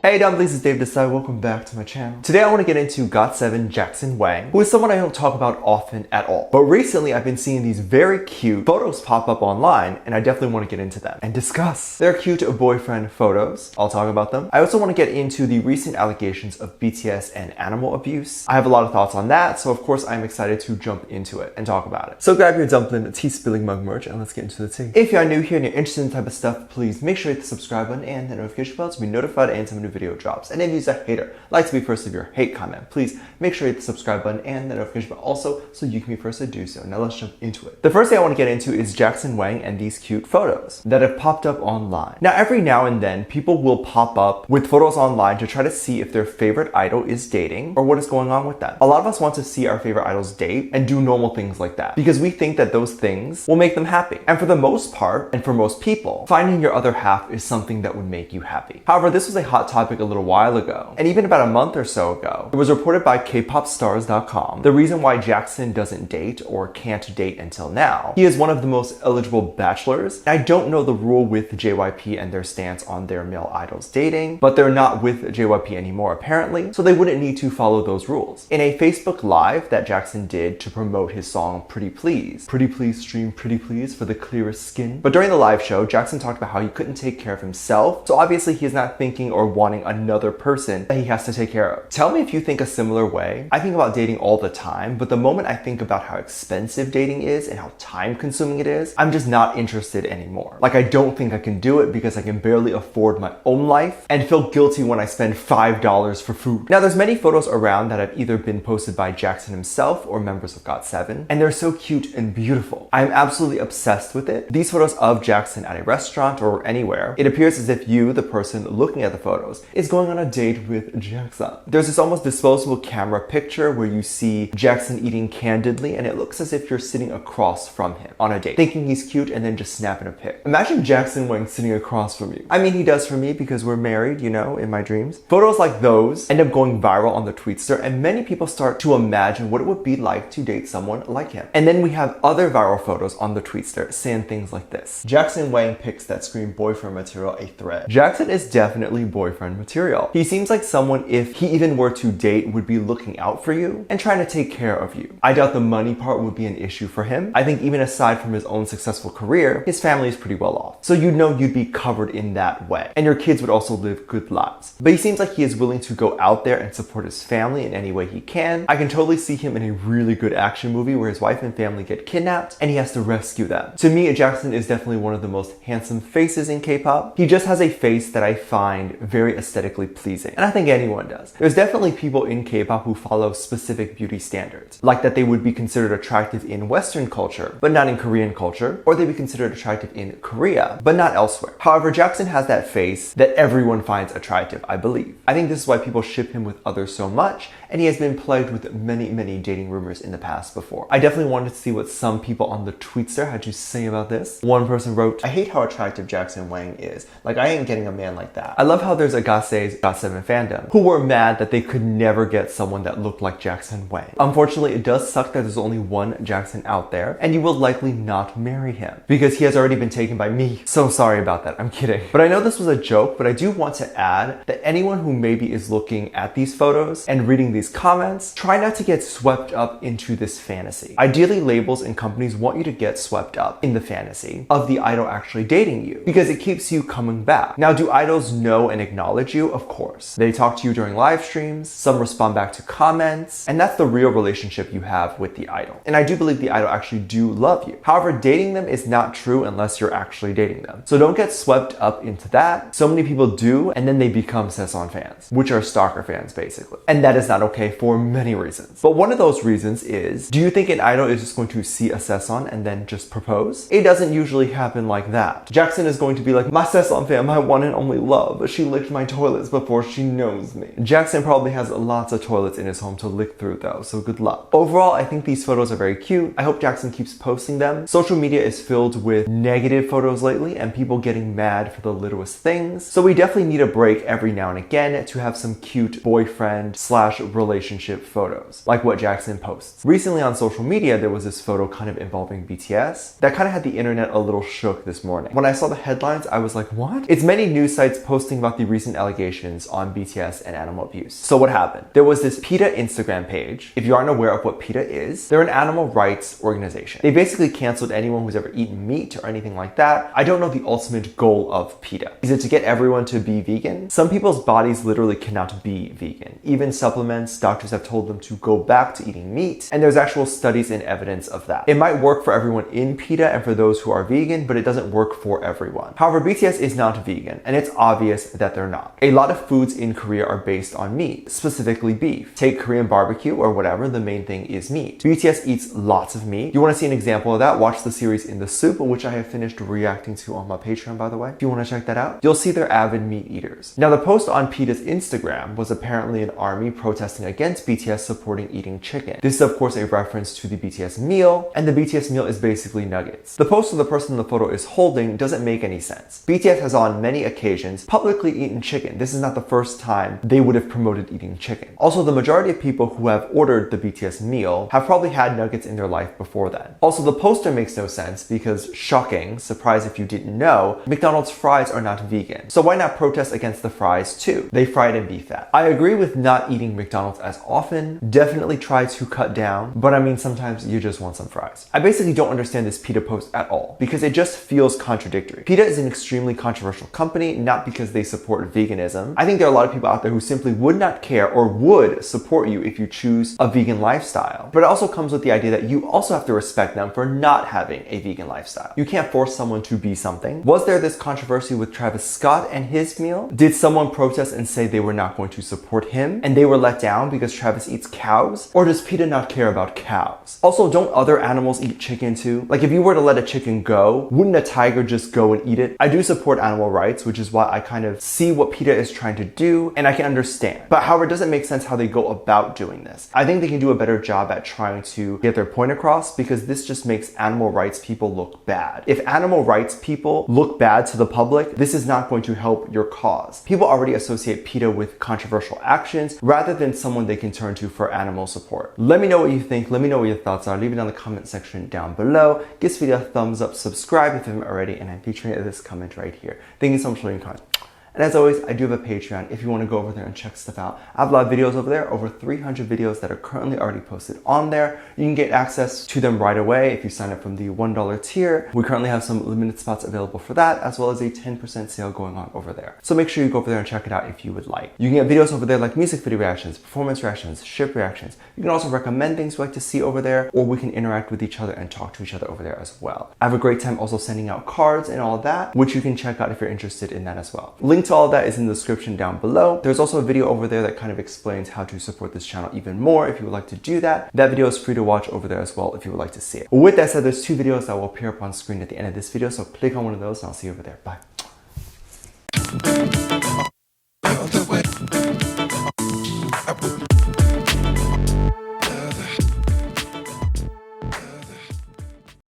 Hey dumplings, it's Dave Desai. Welcome back to my channel. Today I want to get into Got7 Jackson Wang, who is someone I don't talk about often at all. But recently I've been seeing these very cute photos pop up online, and I definitely want to get into them and discuss. They're cute boyfriend photos. I'll talk about them. I also want to get into the recent allegations of BTS and animal abuse. I have a lot of thoughts on that, so of course I'm excited to jump into it and talk about it. So grab your dumpling tea spilling mug merch and let's get into the tea. If you are new here and you're interested in the type of stuff, please make sure you hit the subscribe button and the notification bell to be notified anytime a new video drops. And if you're a hater, like to be first of your hate comment, please make sure you hit the subscribe button and the notification bell also so you can be first to do so. Now let's jump into it. The first thing I want to get into is Jackson Wang and these cute photos that have popped up online. Now every now and then people will pop up with photos online to try to see if their favorite idol is dating or what is going on with them. A lot of us want to see our favorite idols date and do normal things like that because we think that those things will make them happy. And for the most part, and for most people, finding your other half is something that would make you happy. However, this was a hot topic a little while ago, and even about a month or so ago, it was reported by kpopstars.com the reason why Jackson doesn't date or can't date until now. He is one of the most eligible bachelors. I don't know the rule with JYP and their stance on their male idols dating, but they're not with JYP anymore apparently, so they wouldn't need to follow those rules. In a Facebook Live that Jackson did to promote his song Pretty Please stream Pretty Please for the clearest skin. But during the live show, Jackson talked about how he couldn't take care of himself, so obviously he's not thinking or wanting another person that he has to take care of. Tell me if you think a similar way. I think about dating all the time, but the moment I think about how expensive dating is and how time consuming it is, I'm just not interested anymore. Like, I don't think I can do it because I can barely afford my own life and feel guilty when I spend $5 for food. Now there's many photos around that have either been posted by Jackson himself or members of Got7, and they're so cute and beautiful. I'm absolutely obsessed with it. These photos of Jackson at a restaurant or anywhere, it appears as if you, the person looking at the photos, is going on a date with Jackson. There's this almost disposable camera picture where you see Jackson eating candidly, and it looks as if you're sitting across from him on a date, thinking he's cute and then just snapping a pic. Imagine Jackson Wang sitting across from you. I mean, he does for me because we're married, you know, in my dreams. Photos like those end up going viral on the Tweetster, and many people start to imagine what it would be like to date someone like him. And then we have other viral photos on the Tweetster saying things like this: Jackson Wang pics that scream boyfriend material a thread. Jackson is definitely boyfriend material. He seems like someone, if he even were to date, would be looking out for you and trying to take care of you. I doubt the money part would be an issue for him. I think even aside from his own successful career, his family is pretty well off. So you'd know you'd be covered in that way. And your kids would also live good lives. But he seems like he is willing to go out there and support his family in any way he can. I can totally see him in a really good action movie where his wife and family get kidnapped and he has to rescue them. To me, Jackson is definitely one of the most handsome faces in K-pop. He just has a face that I find very aesthetically pleasing, and I think anyone does. There's definitely people in K-pop who follow specific beauty standards, like that they would be considered attractive in Western culture, but not in Korean culture, or they'd be considered attractive in Korea, but not elsewhere. However, Jackson has that face that everyone finds attractive, I believe. I think this is why people ship him with others so much, and he has been plagued with many dating rumors in the past before. I definitely wanted to see what some people on the Tweetster had to say about this. One person wrote, "I hate how attractive Jackson Wang is. Like, I ain't getting a man like that." I love how there's AhGaSe's Got7 fandom who were mad that they could never get someone that looked like Jackson Wang. Unfortunately, it does suck that there's only one Jackson out there, and you will likely not marry him because he has already been taken by me. So sorry about that. I'm kidding. But I know this was a joke, but I do want to add that anyone who maybe is looking at these photos and reading these comments, try not to get swept up into this fantasy. Ideally, labels and companies want you to get swept up in the fantasy of the idol actually dating you because it keeps you coming back. Now, do idols know and acknowledge you? Of course. They talk to you during live streams, some respond back to comments, and that's the real relationship you have with the idol. And I do believe the idol actually do love you. However, dating them is not true unless you're actually dating them. So don't get swept up into that. So many people do, and then they become Saeson fans, which are stalker fans basically. And that is not okay for many reasons. But one of those reasons is, do you think an idol is just going to see a Saeson and then just propose? It doesn't usually happen like that. Jackson is going to be like, "My Saeson fan, my one and only love. She licked my toilets before she knows me." Jackson probably has lots of toilets in his home to lick through though, so good luck. Overall, I think these photos are very cute. I hope Jackson keeps posting them. Social media is filled with negative photos lately and people getting mad for the littlest things. So we definitely need a break every now and again to have some cute boyfriend/relationship photos, like what Jackson posts. Recently on social media, there was this photo kind of involving BTS that kind of had the internet a little shook this morning. When I saw the headlines, I was like, what? It's many news sites posting about the recent recent allegations on BTS and animal abuse. So what happened? There was this PETA Instagram page. If you aren't aware of what PETA is, they're an animal rights organization. They basically canceled anyone who's ever eaten meat or anything like that. I don't know the ultimate goal of PETA. Is it to get everyone to be vegan? Some people's bodies literally cannot be vegan. Even supplements, doctors have told them to go back to eating meat, and there's actual studies and evidence of that. It might work for everyone in PETA and for those who are vegan, but it doesn't work for everyone. However, BTS is not vegan, and it's obvious that they're not. A lot of foods in Korea are based on meat, specifically beef. Take Korean barbecue or whatever, the main thing is meat. BTS eats lots of meat. You want to see an example of that? Watch the series In the Soup, which I have finished reacting to on my Patreon, by the way. If you want to check that out, you'll see they're avid meat eaters. Now, the post on PETA's Instagram was apparently an army protesting against BTS supporting eating chicken. This is, of course, a reference to the BTS meal, and the BTS meal is basically nuggets. The post of the person in the photo is holding doesn't make any sense. BTS has on many occasions publicly eaten chicken. This is not the first time they would have promoted eating chicken. Also, the majority of people who have ordered the BTS meal have probably had nuggets in their life before then. Also, the poster makes no sense because, shocking, surprise if you didn't know, McDonald's fries are not vegan. So why not protest against the fries too? They fry it in beef fat. I agree with not eating McDonald's as often. Definitely try to cut down, but I mean, sometimes you just want some fries. I basically don't understand this PETA post at all because it just feels contradictory. PETA is an extremely controversial company, not because they support veganism. I think there are a lot of people out there who simply would not care or would support you if you choose a vegan lifestyle. But it also comes with the idea that you also have to respect them for not having a vegan lifestyle. You can't force someone to be something. Was there this controversy with Travis Scott and his meal? Did someone protest and say they were not going to support him and they were let down because Travis eats cows? Or does PETA not care about cows? Also, don't other animals eat chicken too? Like, if you were to let a chicken go, wouldn't a tiger just go and eat it? I do support animal rights, which is why I kind of see what PETA is trying to do and I can understand. But however, it doesn't make sense how they go about doing this. I think they can do a better job at trying to get their point across because this just makes animal rights people look bad. If animal rights people look bad to the public, this is not going to help your cause. People already associate PETA with controversial actions rather than someone they can turn to for animal support. Let me know what you think. Let me know what your thoughts are. Leave it in the comment section down below. Give this video a thumbs up, subscribe if you haven't already, and I'm featuring this comment right here. Thank you so much for leaving a comment. And as always, I do have a Patreon if you want to go over there and check stuff out. I have a lot of videos over there, over 300 videos that are currently already posted on there. You can get access to them right away if you sign up from the $1 tier. We currently have some limited spots available for that, as well as a 10% sale going on over there. So make sure you go over there and check it out if you would like. You can get videos over there like music video reactions, performance reactions, ship reactions. You can also recommend things you like to see over there, or we can interact with each other and talk to each other over there as well. I have a great time also sending out cards and all that, which you can check out if you're interested in that as well. Link to all of that is in the description down below. There's also a video over there that kind of explains how to support this channel even more if you would like to do that. That video is free to watch over there as well if you would like to see it. With that said, there's two videos that will appear up on screen at the end of this video, so click on one of those and I'll see you over there. Bye.